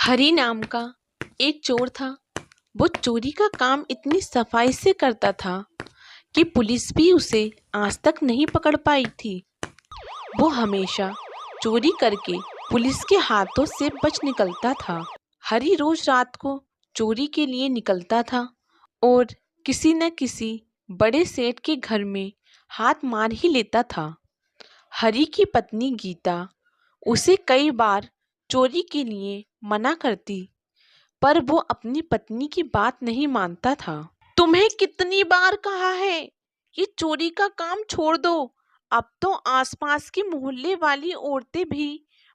हरी नाम का एक चोर था। वो चोरी का काम इतनी सफाई से करता था कि पुलिस भी उसे आज तक नहीं पकड़ पाई थी। वो हमेशा चोरी करके पुलिस के हाथों से बच निकलता था। हरी रोज रात को चोरी के लिए निकलता था और किसी न किसी बड़े सेठ के घर में हाथ मार ही लेता था। हरी की पत्नी गीता उसे कई बार चोरी के लिए मना करती, पर वो अपनी पत्नी की बात नहीं मानता था। तुम्हें कितनी बार कहा है कि चोरी का काम छोड़ दो। अब तो आसपास की मोहल्ले वाली औरतें भी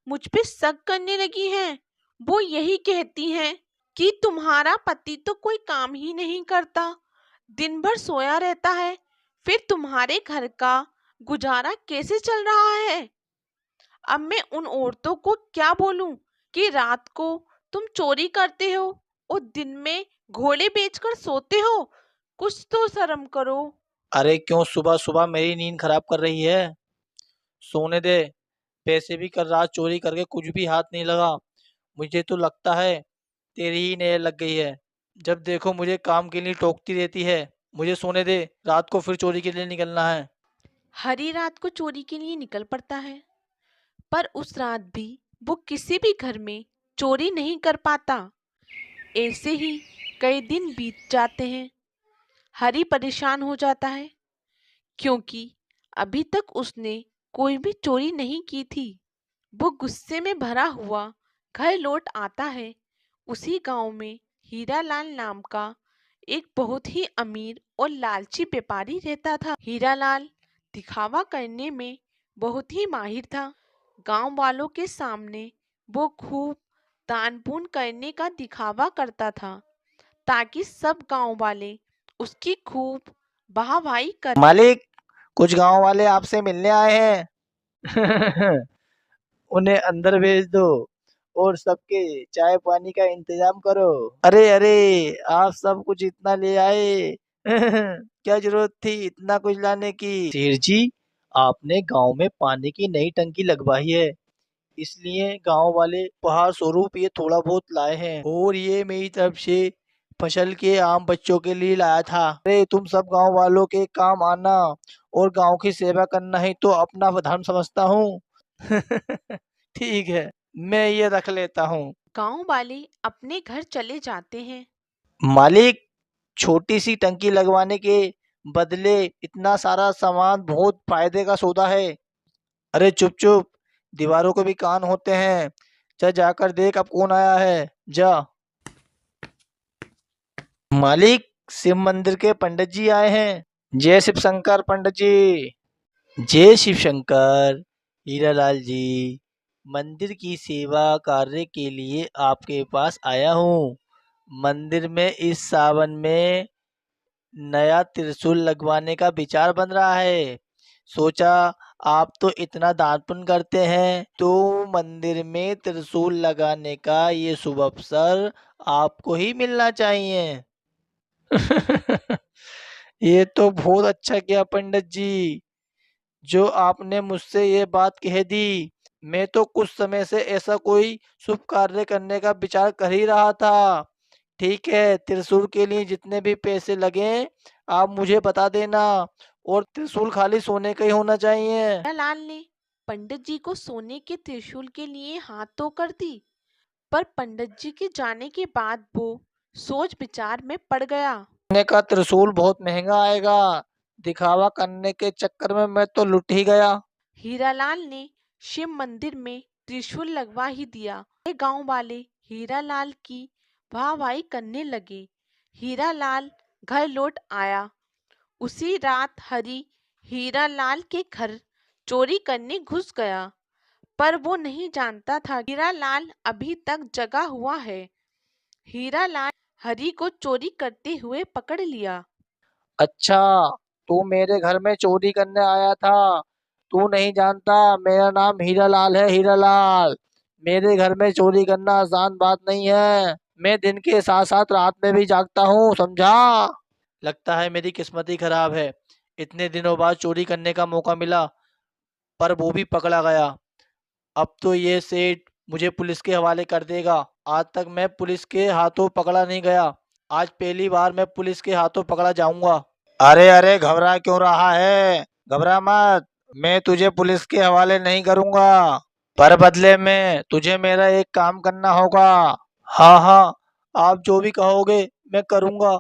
मुझ पे शक करने लगी हैं। वो यही कहती हैं कि तुम्हारा पति तो कोई काम ही नहीं करता, दिन भर सोया रहता है। फिर तुम्हारे घर का गुजारा कैसे चल रहा है? अब मैं उन औरतों को क्या बोलूं कि रात को तुम चोरी करते हो और दिन में घोड़े बेचकर सोते हो। कुछ तो शर्म करो। अरे क्यों सुबह सुबह मेरी नींद खराब कर रही है। सोने दे। पैसे भी कल रात चोरी करके कुछ भी हाथ नहीं लगा। मुझे तो लगता है तेरी ही नजर लग गई है। जब देखो मुझे काम के लिए टोकती रहती है। मुझे सोने दे, रात को फिर चोरी के लिए निकलना है। हरी रात को चोरी के लिए निकल पड़ता है, पर उस रात भी वो किसी भी घर में चोरी नहीं कर पाता। ऐसे ही कई दिन बीत जाते हैं। हरी परेशान हो जाता है क्योंकि अभी तक उसने कोई भी चोरी नहीं की थी। वो गुस्से में भरा हुआ घर लौट आता है। उसी गांव में हीरालाल नाम का एक बहुत ही अमीर और लालची व्यापारी रहता था। हीरालाल दिखावा करने में बहुत ही माहिर था। गांव वालों के सामने वो खूब दान पुण्य करने का दिखावा करता था ताकि सब गांव वाले उसकी खूब वाहवाही कर। मालिक, कुछ गांव वाले आपसे मिलने आए हैं। उन्हें अंदर भेज दो और सबके चाय पानी का इंतजाम करो। अरे अरे, आप सब कुछ इतना ले आए। क्या जरूरत थी इतना कुछ लाने की? सेठ जी, आपने गांव में पानी की नई टंकी लगवाई है, इसलिए गांव वाले उपहार स्वरूप ये थोड़ा बहुत लाए हैं। और ये मेरी तरफ से फसल के आम बच्चों के लिए लाया था। अरे तुम सब गांव वालों के काम आना और गांव की सेवा करना ही तो अपना धर्म समझता हूँ। ठीक है, मैं ये रख लेता हूँ। गांव वाले अपने घर चले जाते हैं। मालिक, छोटी सी टंकी लगवाने के बदले इतना सारा सामान बहुत फायदे का सौदा है। अरे चुप चुप, दीवारों को भी कान होते हैं। जा जाकर देख अब कौन आया है। जा। मालिक, शिव मंदिर के पंडित जी आए हैं। जय शिव शंकर पंडित जी। जय शिव शंकर। हीरालाल जी, मंदिर की सेवा कार्य के लिए आपके पास आया हूँ। मंदिर में इस सावन में नया त्रिशूल लगवाने का विचार बन रहा है। सोचा आप तो इतना दान पुण्य करते हैं तो मंदिर में त्रिशूल लगाने का ये शुभ अवसर आपको ही मिलना चाहिए। ये तो बहुत अच्छा किया पंडित जी, जो आपने मुझसे ये बात कह दी। मैं तो कुछ समय से ऐसा कोई शुभ कार्य करने का विचार कर ही रहा था। ठीक है, त्रिशूल के लिए जितने भी पैसे लगे आप मुझे बता देना। और त्रिशूल खाली सोने का ही होना चाहिए। लाल ने पंडित जी को सोने के त्रिशूल के लिए हाथ तो कर दी, पर पंडित जी के जाने के बाद वो सोच विचार में पड़ गया। सोने का त्रिशूल बहुत महंगा आएगा। दिखावा करने के चक्कर में मैं तो लुट ही गया। हीरालाल ने शिव मंदिर में त्रिशूल लगवा ही दिया। गांव वाले हीरालाल की वाहवाही करने लगे। हीरालाल घर लौट आया। उसी रात हरी हीरालाल के घर चोरी करने घुस गया, पर वो नहीं जानता था हीरालाल अभी तक जगा हुआ है। हीरालाल हरी को चोरी करते हुए पकड़ लिया। अच्छा, तू मेरे घर में चोरी करने आया था। तू नहीं जानता मेरा नाम हीरालाल है, हीरालाल। मेरे घर में चोरी करना आसान बात नहीं है। मैं दिन के साथ साथ रात में भी जागता हूँ, समझा? लगता है मेरी किस्मत ही खराब है। इतने दिनों बाद चोरी करने का मौका मिला, पर वो भी पकड़ा गया। अब तो ये सेठ मुझे पुलिस के हवाले कर देगा। आज तक मैं पुलिस के हाथों पकड़ा नहीं गया। आज पहली बार मैं पुलिस के हाथों पकड़ा जाऊंगा। अरे अरे, घबरा क्यों रहा है? घबरा मत, मैं तुझे पुलिस के हवाले नहीं करूंगा, पर बदले में तुझे मेरा एक काम करना होगा। हाँ हाँ, आप जो भी कहोगे मैं करूंगा,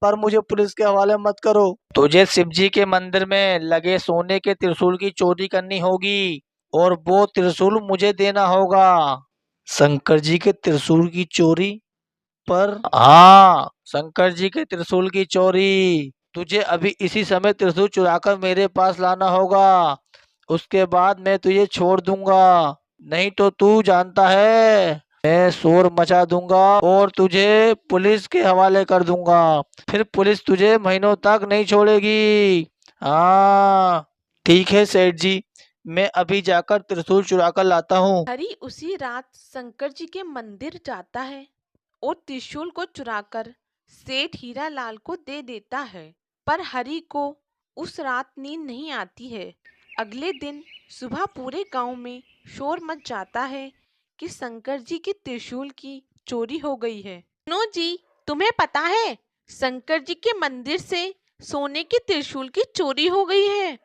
पर मुझे पुलिस के हवाले मत करो। तुझे शिव जी के मंदिर में लगे सोने के त्रिशूल की चोरी करनी होगी, और वो त्रिशूल मुझे देना होगा। शंकर जी के त्रिशूल की चोरी? पर हाँ, शंकर जी के त्रिशूल की चोरी। तुझे अभी इसी समय त्रिशूल चुराकर मेरे पास लाना होगा, उसके बाद मैं तुझे छोड़ दूंगा। नहीं तो तू जानता है, मैं शोर मचा दूंगा और तुझे पुलिस के हवाले कर दूंगा। फिर पुलिस तुझे महीनों तक नहीं छोड़ेगी। हाँ ठीक है सेठ जी, मैं अभी जाकर त्रिशूल चुरा कर लाता हूँ। हरि उसी रात शंकर जी के मंदिर जाता है और त्रिशूल को चुराकर सेठ हीरालाल को दे देता है। पर हरि को उस रात नींद नहीं आती है। अगले दिन सुबह पूरे गांव में शोर मच जाता है कि शंकर जी के त्रिशूल की चोरी हो गई है। नो जी, तुम्हें पता है शंकर जी के मंदिर से सोने के त्रिशूल की चोरी हो गई है।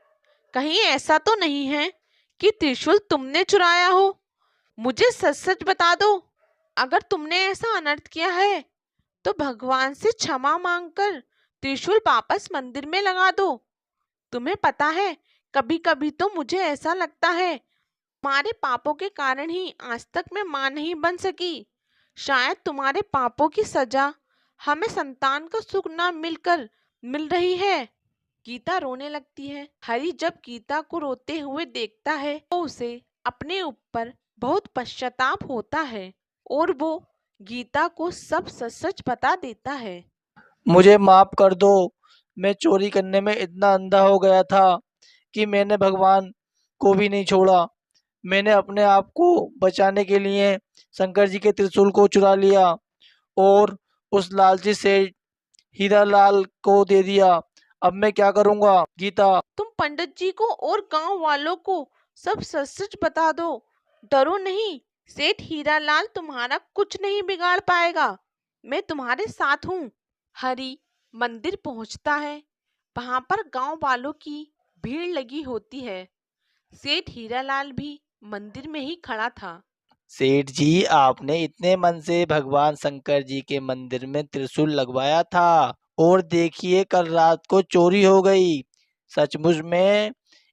कहीं ऐसा तो नहीं है कि त्रिशूल तुमने चुराया हो? मुझे सच सच बता दो। अगर तुमने ऐसा अनर्थ किया है तो भगवान से क्षमा मांगकर त्रिशूल वापस मंदिर में लगा दो। तुम्हें पता है, कभी कभी तो मुझे ऐसा लगता है तुम्हारे पापों के कारण ही आज तक मैं मां नहीं बन सकी। शायद तुम्हारे पापों की सजा हमें संतान का सुख ना मिलकर मिल रही है। गीता रोने लगती है। हरि जब गीता को रोते हुए देखता है तो उसे अपने ऊपर बहुत पश्चाताप होता है और वो गीता को सब सच सच बता देता है। मुझे माफ कर दो, मैं चोरी करने में इतना अंधा हो गया था कि मैंने भगवान को भी नहीं छोड़ा। मैंने अपने आप को बचाने के लिए शंकर जी के त्रिशूल को चुरा लिया और उस लालची से हीरालाल को दे दिया। अब मैं क्या करूंगा गीता? तुम पंडित जी को और गांव वालों को सब सच सच बता दो। डरो नहीं, सेठ हीरालाल तुम्हारा कुछ नहीं बिगाड़ पाएगा। मैं तुम्हारे साथ हूँ। हरि मंदिर पहुंचता है। वहां पर गांव वालों की भीड़ लगी होती है। सेठ हीरालाल भी मंदिर में ही खड़ा था। सेठ जी, आपने इतने मन से भगवान शंकर जी के मंदिर में त्रिशूल लगवाया था, और देखिए कल रात को चोरी हो गई। सचमुच में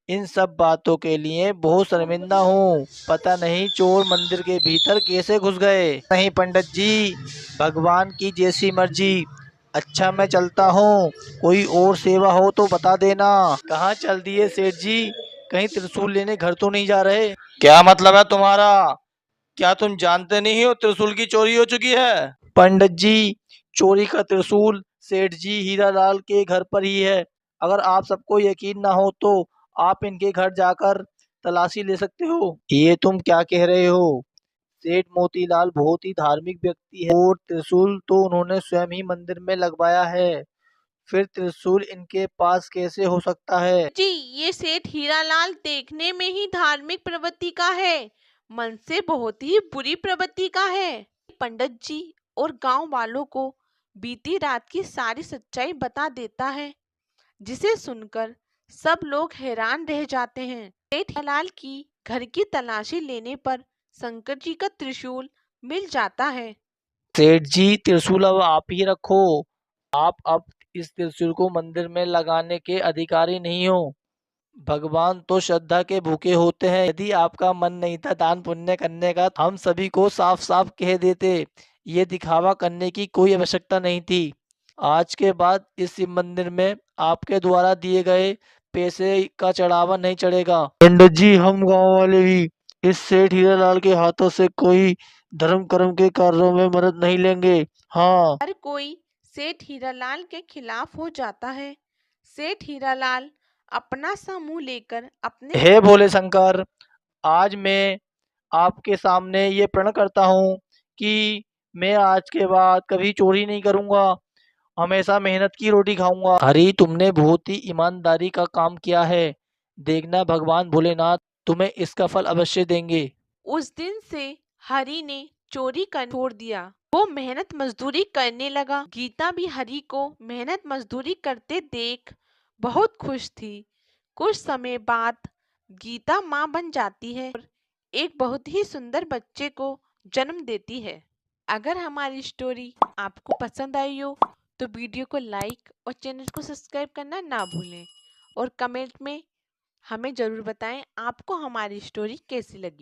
इन सब बातों के लिए बहुत शर्मिंदा हूँ। पता नहीं चोर मंदिर के भीतर कैसे घुस गए। नहीं पंडित जी, भगवान की जैसी मर्जी। अच्छा मैं चलता हूँ, कोई और सेवा हो तो बता देना। कहाँ चल दिए सेठ जी? कहीं त्रिशूल लेने घर तो नहीं जा रहे? क्या मतलब है तुम्हारा? क्या तुम जानते नहीं हो त्रिशूल की चोरी हो चुकी है? पंडित जी, चोरी का त्रिशूल सेठ जी हीरालाल के घर पर ही है। अगर आप सबको यकीन ना हो तो आप इनके घर जाकर तलाशी ले सकते हो। ये तुम क्या कह रहे हो? सेठ मोतीलाल बहुत ही धार्मिक व्यक्ति है, और त्रिशूल तो उन्होंने स्वयं ही मंदिर में लगवाया है। फिर त्रिशूल इनके पास कैसे हो सकता है? जी, ये सेठ हीरालाल देखने में ही धार्मिक प्रवृत्ति का है, मन से बहुत ही बुरी प्रवृत्ति का है। पंडित जी और गांव वालों को बीती रात की सारी सच्चाई बता देता है, जिसे सुनकर सब लोग हैरान रह जाते हैं। सेठ हीरालाल की घर की तलाशी लेने पर शंकर जी का त्रिशूल मिल जाता है। सेठ जी, त्रिशूल अब आप ही रखो। आप अब इस त्रिशूल को मंदिर में लगाने के अधिकारी नहीं हो। भगवान तो श्रद्धा के भूखे होते हैं। यदि आपका मन नहीं था दान पुण्य करने का, हम सभी को साफ साफ कह देते। ये दिखावा करने की कोई आवश्यकता नहीं थी। आज के बाद इस शिव मंदिर में आपके द्वारा दिए गए पैसे का चढ़ावा नहीं चढ़ेगा। पंडित जी, हम गांव वाले भी इस सेठ हीरालाल के हाथों से कोई धर्म कर्म के कार्यों में मदद नहीं लेंगे। हाँ। हर कोई सेठ हीरालाल के खिलाफ हो जाता है। सेठ हीरालाल अपना सा मुंह लेकर अपने हे भोले शंकर, आज मैं आपके सामने ये प्रण करता हूँ कि मैं आज के बाद कभी चोरी नहीं करूँगा, हमेशा मेहनत की रोटी खाऊंगा। हरी, तुमने बहुत ही ईमानदारी का काम किया है। देखना भगवान भोलेनाथ तुम्हें इसका फल अवश्य देंगे। उस दिन से हरि ने चोरी कर छोड़ दिया। वो मेहनत मजदूरी करने लगा। गीता भी हरी को मेहनत मजदूरी करते देख बहुत खुश थी। कुछ समय बाद गीता माँ बन जाती है और एक बहुत ही सुंदर बच्चे को जन्म देती है। अगर हमारी स्टोरी आपको पसंद आई हो तो वीडियो को लाइक और चैनल को सब्सक्राइब करना ना भूलें और कमेंट में हमें ज़रूर बताएं आपको हमारी स्टोरी कैसी लगी।